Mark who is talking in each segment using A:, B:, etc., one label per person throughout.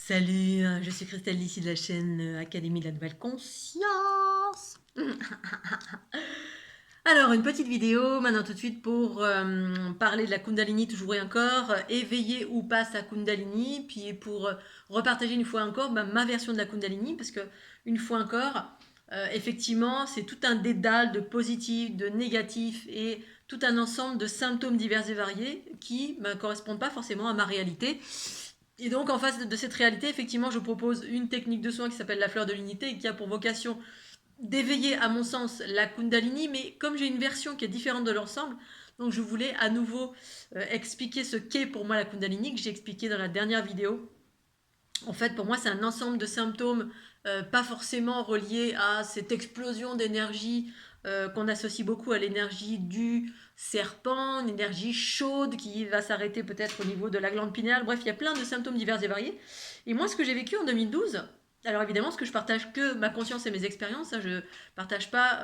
A: Salut, je suis Christelle d'ici de la chaîne Académie de la Nouvelle Conscience. Alors, une petite vidéo maintenant tout de suite pour parler de la Kundalini toujours et encore, éveiller ou pas sa Kundalini, puis pour repartager une fois encore ma version de la Kundalini, parce que une fois encore, effectivement, c'est tout un dédale de positif, de négatif et tout un ensemble de symptômes divers et variés qui ne correspondent pas forcément à ma réalité. Et donc, en face de cette réalité, effectivement, je propose une technique de soin qui s'appelle la fleur de l'unité et qui a pour vocation d'éveiller, à mon sens, la Kundalini. Mais comme j'ai une version qui est différente de l'ensemble, donc je voulais à nouveau expliquer ce qu'est pour moi la Kundalini, que j'ai expliqué dans la dernière vidéo. En fait, pour moi, c'est un ensemble de symptômes pas forcément reliés à cette explosion d'énergie qu'on associe beaucoup à l'énergie du serpent, une énergie chaude qui va s'arrêter peut-être au niveau de la glande pinéale. Bref, il y a plein de symptômes divers et variés. Et moi, ce que j'ai vécu en 2012, alors évidemment, ce que je partage que ma conscience et mes expériences, hein, je ne partage pas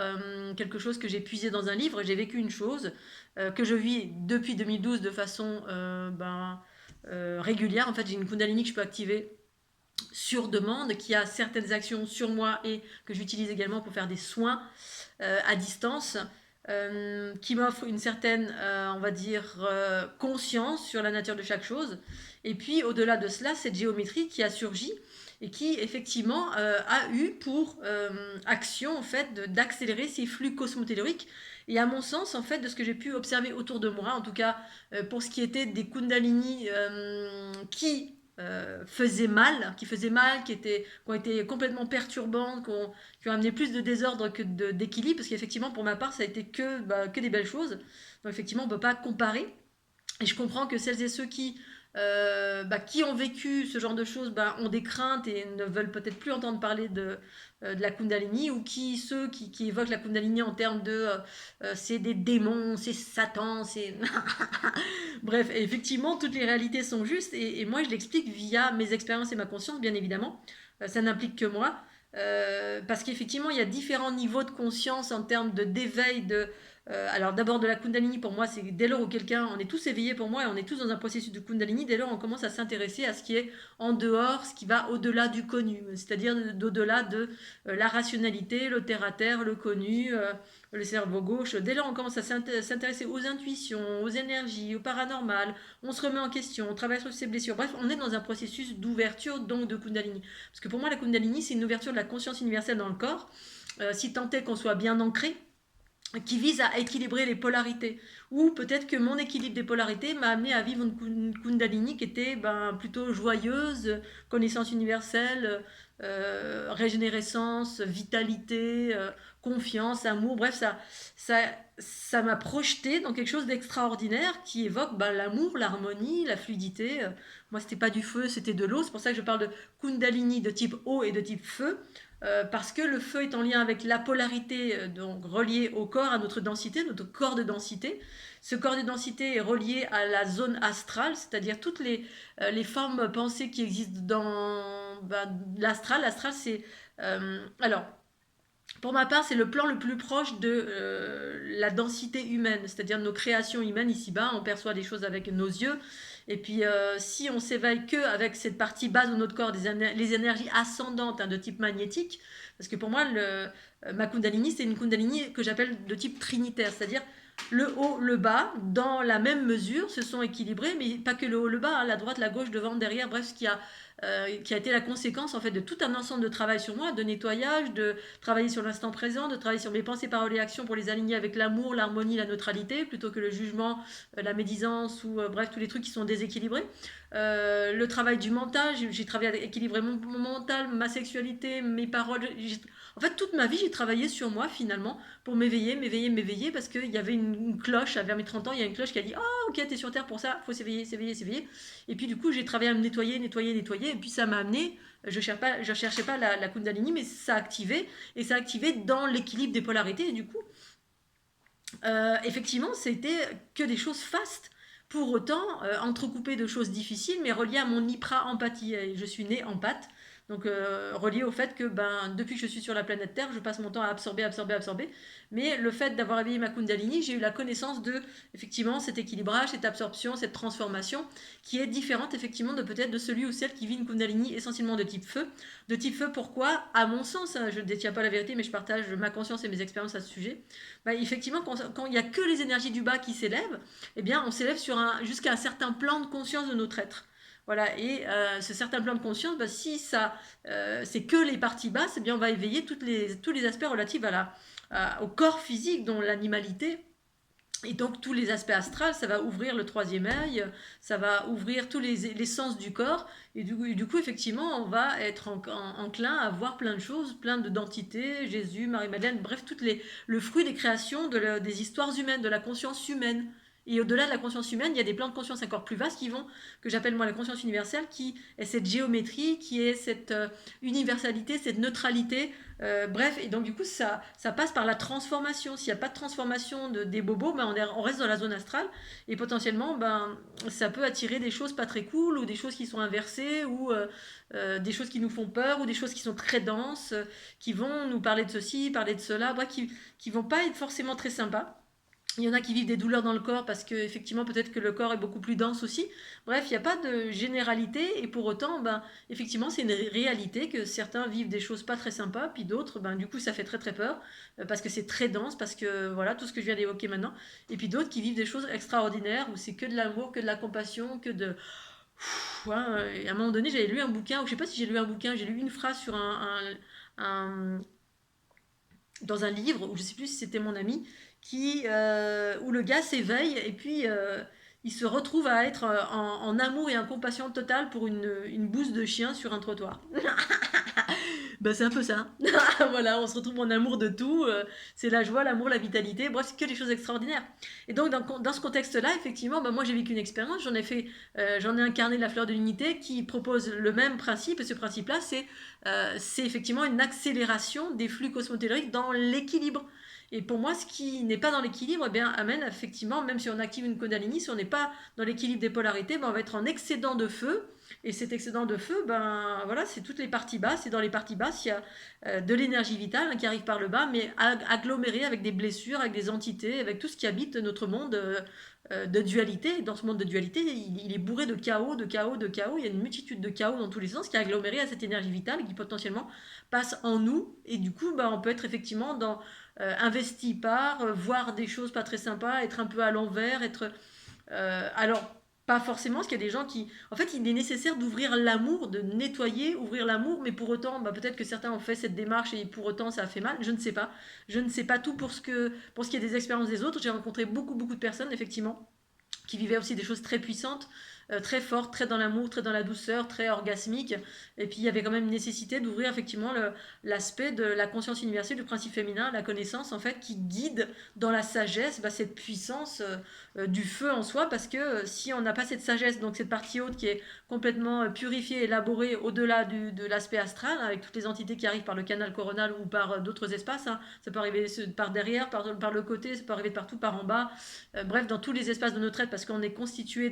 A: quelque chose que j'ai puisé dans un livre, j'ai vécu une chose que je vis depuis 2012 de façon régulière. En fait, j'ai une Kundalini que je peux activer sur demande, qui a certaines actions sur moi et que j'utilise également pour faire des soins à distance, qui m'offre une certaine, on va dire, conscience sur la nature de chaque chose. Et puis, au-delà de cela, cette géométrie qui a surgi et qui, effectivement, a eu pour action, en fait, d'accélérer ces flux cosmotelluriques. Et à mon sens, en fait, de ce que j'ai pu observer autour de moi, en tout cas pour ce qui était des Kundalini qui faisaient mal, qui ont été complètement perturbantes, qui ont amené plus de désordre que d'équilibre, parce qu'effectivement, pour ma part, ça a été que des belles choses. Donc effectivement, on ne peut pas comparer. Et je comprends que celles et ceux qui ont vécu ce genre de choses ont des craintes et ne veulent peut-être plus entendre parler de la Kundalini, ou ceux qui évoquent la Kundalini en termes de c'est des démons, c'est Satan, c'est bref, effectivement, toutes les réalités sont justes et moi je l'explique via mes expériences et ma conscience, bien évidemment. Ça n'implique que moi. Parce qu'effectivement, il y a différents niveaux de conscience en termes d'éveil. Alors d'abord de la Kundalini, pour moi, c'est dès lors où quelqu'un, on est tous éveillés pour moi et on est tous dans un processus de Kundalini, dès lors on commence à s'intéresser à ce qui est en dehors, ce qui va au-delà du connu, c'est-à-dire d'au-delà de la rationalité, le terre-à-terre, le connu, le cerveau gauche. Dès lors on commence à s'intéresser aux intuitions, aux énergies, au paranormal, on se remet en question, on travaille sur ses blessures. Bref, on est dans un processus d'ouverture, donc de Kundalini. Parce que pour moi, la Kundalini, c'est une ouverture de la conscience universelle dans le corps, si tant est qu'on soit bien ancré, qui vise à équilibrer les polarités. Ou peut-être que mon équilibre des polarités m'a amené à vivre une Kundalini qui était plutôt joyeuse, connaissance universelle, régénérescence, vitalité, confiance, amour. Bref, ça, ça m'a projeté dans quelque chose d'extraordinaire qui évoque l'amour, l'harmonie, la fluidité. Moi, c'était pas du feu, c'était de l'eau. C'est pour ça que je parle de Kundalini de type eau et de type feu. Parce que le feu est en lien avec la polarité, donc reliée au corps, à notre densité, notre corps de densité. Ce corps de densité est relié à la zone astrale, c'est-à-dire toutes les formes pensées qui existent dans l'astral. L'astral, c'est... alors, pour ma part, c'est le plan le plus proche de la densité humaine, c'est-à-dire nos créations humaines ici-bas. On perçoit des choses avec nos yeux. Et puis, si on s'éveille que avec cette partie basse de notre corps, les énergies ascendantes de type magnétique, parce que pour moi, ma Kundalini, c'est une Kundalini que j'appelle de type trinitaire, c'est-à-dire le haut, le bas, dans la même mesure, se sont équilibrés, mais pas que le haut, le bas, la droite, la gauche, devant, derrière, bref, qui a été la conséquence en fait de tout un ensemble de travail sur moi, de nettoyage, de travailler sur l'instant présent, de travailler sur mes pensées, paroles et actions pour les aligner avec l'amour, l'harmonie, la neutralité, plutôt que le jugement, la médisance ou bref tous les trucs qui sont déséquilibrés. Le travail du mental, j'ai travaillé à équilibrer mon mental, ma sexualité, mes paroles. En fait, toute ma vie, j'ai travaillé sur moi finalement pour m'éveiller, parce qu'il y avait une cloche, vers mes 30 ans, il y a une cloche qui a dit oh, ok, t'es sur Terre pour ça, faut s'éveiller, s'éveiller, s'éveiller. Et puis du coup, j'ai travaillé à me nettoyer, et puis ça m'a amené. Je ne cherchais pas la Kundalini, mais ça a activé, et ça a activé dans l'équilibre des polarités, et du coup, effectivement, c'était que des choses fastes. Pour autant, entrecoupées de choses difficiles, mais reliées à mon hyper-empathie. Je suis née empathe. Donc relié au fait que depuis que je suis sur la planète Terre, je passe mon temps à absorber, absorber, absorber. Mais le fait d'avoir éveillé ma Kundalini, j'ai eu la connaissance de effectivement cet équilibrage, cette absorption, cette transformation qui est différente effectivement de peut-être de celui ou celle qui vit une Kundalini essentiellement de type feu. De type feu, pourquoi? À mon sens, hein, je ne détiens pas la vérité, mais je partage ma conscience et mes expériences à ce sujet. Effectivement, quand il n'y a que les énergies du bas qui s'élèvent, eh bien, on s'élève jusqu'à un certain plan de conscience de notre être. Voilà, et ce certain plan de conscience, si ça, c'est que les parties basses, eh bien, on va éveiller tous les aspects relatifs au corps physique, dont l'animalité. Et donc tous les aspects astrales, ça va ouvrir le troisième œil, ça va ouvrir tous les sens du corps. Et du coup, effectivement, on va être enclin à voir plein de choses, plein d'entités, Jésus, Marie-Madeleine, bref, le fruit des créations des histoires humaines, de la conscience humaine. Et au-delà de la conscience humaine, il y a des plans de conscience encore plus vastes que j'appelle moi la conscience universelle, qui est cette géométrie, qui est cette universalité, cette neutralité. Bref, et donc du coup, ça passe par la transformation. S'il n'y a pas de transformation des bobos, on reste dans la zone astrale et potentiellement, ça peut attirer des choses pas très cool ou des choses qui sont inversées ou des choses qui nous font peur ou des choses qui sont très denses, qui vont nous parler de ceci, parler de cela, bref, qui vont pas être forcément très sympas. Il y en a qui vivent des douleurs dans le corps parce que effectivement peut-être que le corps est beaucoup plus dense aussi. Bref, il n'y a pas de généralité et pour autant, effectivement, c'est une réalité que certains vivent des choses pas très sympas, puis d'autres, du coup, ça fait très très peur parce que c'est très dense, parce que voilà tout ce que je viens d'évoquer maintenant. Et puis d'autres qui vivent des choses extraordinaires où c'est que de l'amour, que de la compassion, que de et à un moment donné, j'avais lu un bouquin, ou je sais pas si j'ai lu un bouquin, j'ai lu une phrase sur un dans un livre, où je sais plus si c'était mon ami, où le gars s'éveille et puis il se retrouve à être en amour et en compassion totale pour une bouse de chien sur un trottoir. C'est un peu ça. Voilà, on se retrouve en amour de tout. C'est la joie, l'amour, la vitalité. Bref, c'est que des choses extraordinaires. Et donc, dans ce contexte-là, effectivement, moi, j'ai vécu une expérience. J'en ai incarné la fleur de l'unité qui propose le même principe. Et ce principe-là, c'est effectivement une accélération des flux cosmotelluriques dans l'équilibre. Et pour moi, ce qui n'est pas dans l'équilibre, amène effectivement, même si on active une Kundalini, si on n'est pas dans l'équilibre des polarités, on va être en excédent de feu. Et cet excédent de feu, voilà, c'est toutes les parties basses. Et dans les parties basses, il y a de l'énergie vitale qui arrive par le bas, mais agglomérée avec des blessures, avec des entités, avec tout ce qui habite notre monde de dualité. Et dans ce monde de dualité, il est bourré de chaos, de chaos, de chaos. Il y a une multitude de chaos dans tous les sens qui est aggloméré à cette énergie vitale qui potentiellement passe en nous. Et du coup, on peut être effectivement investi par, voir des choses pas très sympas, être un peu à l'envers, être... alors, pas forcément, parce qu'il y a des gens qui... En fait, il est nécessaire d'ouvrir l'amour, de nettoyer, ouvrir l'amour, mais pour autant, peut-être que certains ont fait cette démarche et pour autant ça a fait mal, je ne sais pas. Je ne sais pas tout pour ce qui est des expériences des autres. J'ai rencontré beaucoup, beaucoup de personnes, effectivement, qui vivaient aussi des choses très puissantes, très fortes, très dans l'amour, très dans la douceur, très orgasmique. Et puis il y avait quand même une nécessité d'ouvrir effectivement l'aspect de la conscience universelle, du principe féminin, la connaissance en fait, qui guide dans la sagesse cette puissance du feu en soi, parce que si on n'a pas cette sagesse, donc cette partie haute qui est complètement purifiée, élaborée au-delà de l'aspect astral, avec toutes les entités qui arrivent par le canal coronal ou par d'autres espaces, hein. Ça peut arriver par derrière, par le côté, ça peut arriver de partout, par en bas, bref, dans tous les espaces de notre être, parce qu'on est constitué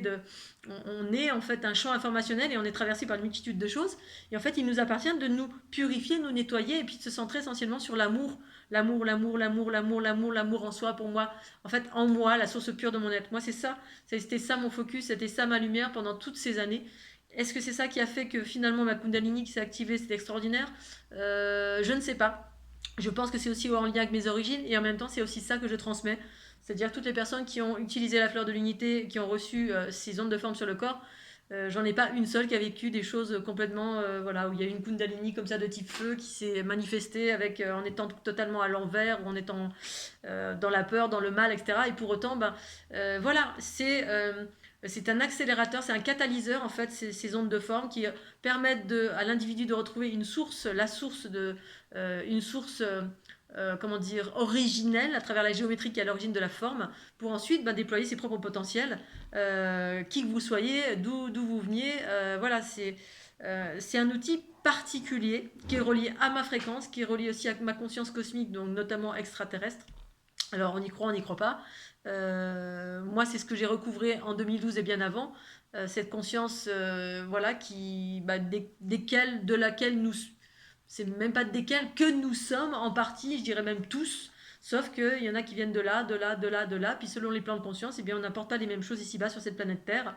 A: on est en fait un champ informationnel et on est traversé par une multitude de choses. Et en fait, il nous appartient de nous purifier, nous nettoyer et puis de se centrer essentiellement sur l'amour. L'amour, l'amour, l'amour, l'amour, l'amour, l'amour en soi, pour moi. En fait, en moi, la source pure de mon être. Moi, c'est ça. C'était ça mon focus, c'était ça ma lumière pendant toutes ces années. Est-ce que c'est ça qui a fait que finalement ma Kundalini qui s'est activée, c'est extraordinaire? Je ne sais pas. Je pense que c'est aussi en lien avec mes origines et en même temps, c'est aussi ça que je transmets. C'est-à-dire toutes les personnes qui ont utilisé la fleur de l'unité, qui ont reçu ces ondes de forme sur le corps, j'en ai pas une seule qui a vécu des choses complètement, voilà, où il y a eu une Kundalini comme ça de type feu qui s'est manifestée en étant totalement à l'envers ou en étant dans la peur, dans le mal, etc. Et pour autant, voilà, c'est un accélérateur, c'est un catalyseur en fait, ces ondes de forme qui permettent à l'individu de retrouver la source une source comment dire, originelle à travers la géométrie qui est à l'origine de la forme, pour ensuite déployer ses propres potentiels, qui que vous soyez, d'où vous veniez. Voilà, c'est un outil particulier qui est relié à ma fréquence, qui est relié aussi à ma conscience cosmique, donc notamment extraterrestre. Alors on y croit pas. Moi, c'est ce que j'ai recouvré en 2012 et bien avant. cette conscience, voilà, de laquelle nous, c'est même pas desquels que nous sommes en partie, je dirais même tous, sauf qu'il y en a qui viennent de là, de là, de là, de là, puis selon les plans de conscience, eh bien, on n'apporte pas les mêmes choses ici-bas sur cette planète Terre.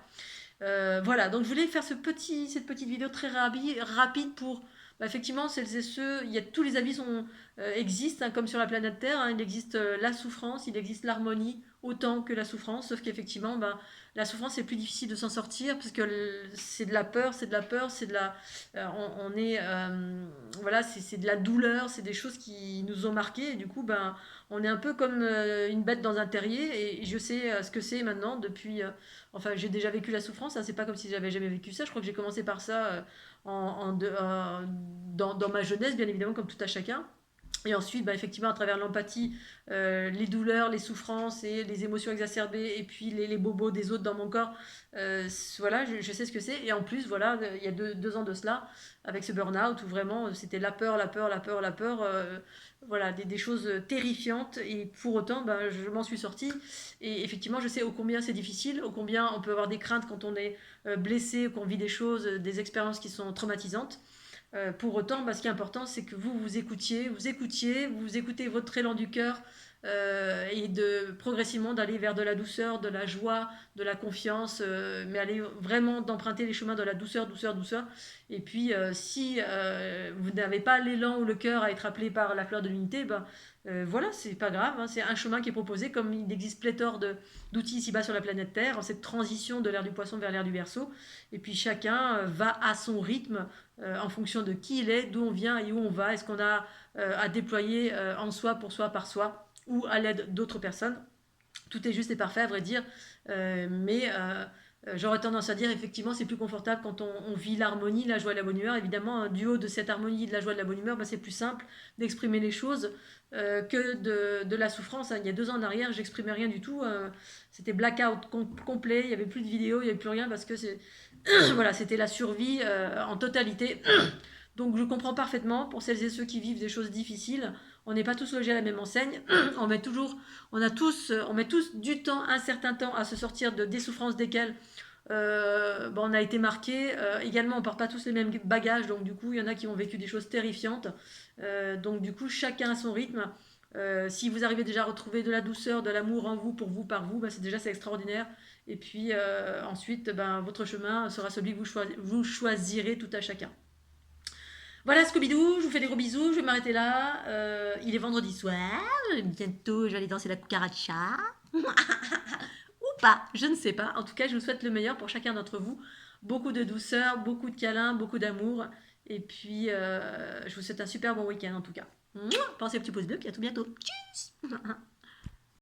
A: Voilà, donc je voulais faire cette petite vidéo très rapide pour, effectivement, celles et ceux, tous les avis existent, hein, comme sur la planète Terre, hein, il existe la souffrance, il existe l'harmonie, autant que la souffrance, sauf qu'effectivement, la souffrance, c'est plus difficile de s'en sortir, parce que c'est de la peur, c'est de la peur, c'est de la... on est... voilà, c'est de la douleur, c'est des choses qui nous ont marqués, et du coup, on est un peu comme une bête dans un terrier, et je sais ce que c'est maintenant, depuis... Enfin, j'ai déjà vécu la souffrance, hein, c'est pas comme si j'avais jamais vécu ça. Je crois que j'ai commencé par ça dans ma jeunesse, bien évidemment, comme tout à chacun. Et ensuite, effectivement, à travers l'empathie, les douleurs, les souffrances et les émotions exacerbées, et puis les bobos des autres dans mon corps, voilà, je sais ce que c'est. Et en plus, voilà, il y a 2 ans de cela, avec ce burn-out, où vraiment c'était la peur, la peur, la peur, la peur, voilà, des choses terrifiantes. Et pour autant, je m'en suis sortie. Et effectivement, je sais ô combien c'est difficile, ô combien on peut avoir des craintes quand on est blessé, qu'on vit des choses, des expériences qui sont traumatisantes. Pour autant, ce qui est important, c'est que vous écoutiez, vous écoutez votre élan du cœur, et de progressivement d'aller vers de la douceur, de la joie, de la confiance, mais aller vraiment d'emprunter les chemins de la douceur, douceur, douceur. Et puis, si vous n'avez pas l'élan ou le cœur à être appelé par la fleur de l'unité, voilà, c'est pas grave, hein, c'est un chemin qui est proposé, comme il existe pléthore d'outils ici-bas sur la planète Terre, en cette transition de l'ère du poisson vers l'ère du Verseau. Et puis chacun va à son rythme, en fonction de qui il est, d'où on vient et où on va. Est-ce qu'on a à déployer en soi, pour soi, par soi, ou à l'aide d'autres personnes. Tout est juste et parfait, à vrai dire. Mais j'aurais tendance à dire, effectivement, c'est plus confortable quand on vit l'harmonie, la joie et la bonne humeur. Évidemment, du haut de cette harmonie, de la joie et de la bonne humeur, c'est plus simple d'exprimer les choses que de la souffrance. Il y a 2 ans en arrière, j'exprimais rien du tout. C'était blackout complet, il n'y avait plus de vidéos, il n'y avait plus rien, parce que voilà, c'était la survie en totalité. Donc je comprends parfaitement pour celles et ceux qui vivent des choses difficiles. On n'est pas tous logés à la même enseigne. On met tous du temps, un certain temps, à se sortir des souffrances desquelles on a été marqué. Également, on ne porte pas tous les mêmes bagages, donc du coup, il y en a qui ont vécu des choses terrifiantes. Donc du coup, chacun à son rythme. Si vous arrivez déjà à retrouver de la douceur, de l'amour en vous, pour vous, par vous, c'est extraordinaire. Et puis ensuite, votre chemin sera celui que vous choisirez tout à chacun. Voilà Scooby-Doo, je vous fais des gros bisous, je vais m'arrêter là. Il est vendredi soir, bientôt je vais aller danser la cucaracha. Ou pas, je ne sais pas. En tout cas, je vous souhaite le meilleur pour chacun d'entre vous. Beaucoup de douceur, beaucoup de câlins, beaucoup d'amour. Et puis, je vous souhaite un super bon week-end en tout cas. Pensez au petit pouce bleu, puis à tout bientôt. Tchuss